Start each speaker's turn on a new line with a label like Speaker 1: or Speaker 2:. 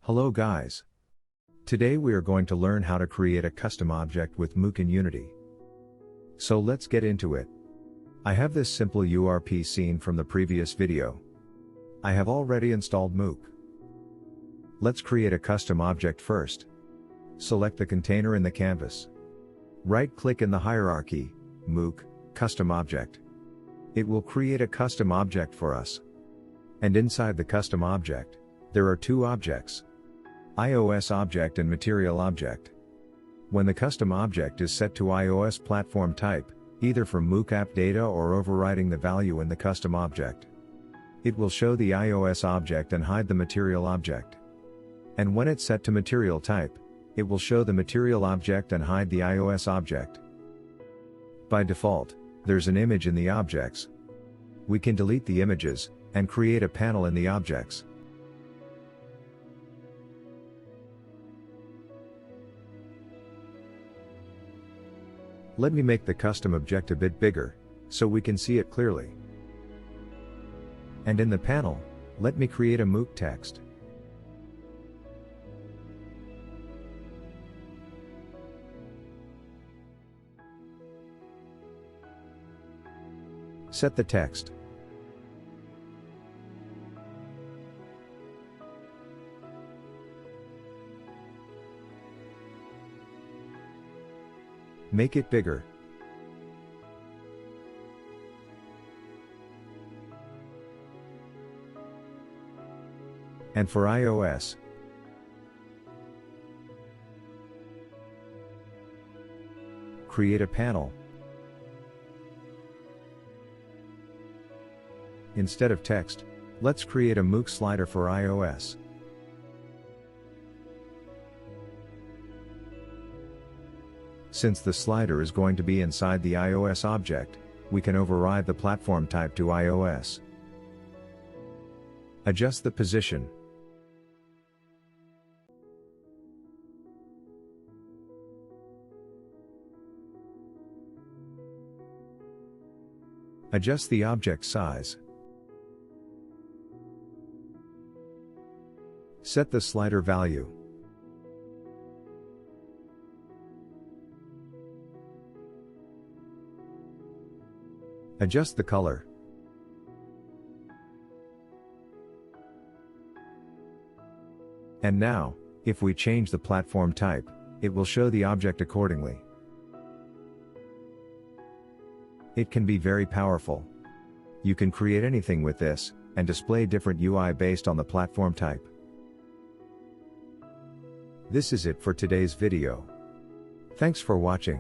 Speaker 1: Hello guys. Today we are going to learn how to create a custom object with Mook in Unity. So let's get into it. I have this simple URP scene from the previous video. I have already installed Mook. Let's create a custom object first. Select the container in the canvas. Right-click in the hierarchy, Mook, Custom Object. It will create a custom object for us. And inside the custom object, there are two objects: iOS object and material object. When the custom object is set to iOS platform type, either from Mook app data or overriding the value in the custom object, it will show the iOS object and hide the material object. And when it's set to material type, it will show the material object and hide the iOS object. By default, there's an image in the objects. We can delete the images and create a panel in the objects. Let me make the custom object a bit bigger, so we can see it clearly. And in the panel, let me create a Mook text. Set the text. Make it bigger. And for iOS, create a panel. Instead of text, let's create a Mook slider for iOS. Since the slider is going to be inside the iOS object, we can override the platform type to iOS. Adjust the position. Adjust the object size. Set the slider value. Adjust the color. And now, if we change the platform type, it will show the object accordingly. It can be very powerful. You can create anything with this, and display different UI based on the platform type. This is it for today's video. Thanks for watching.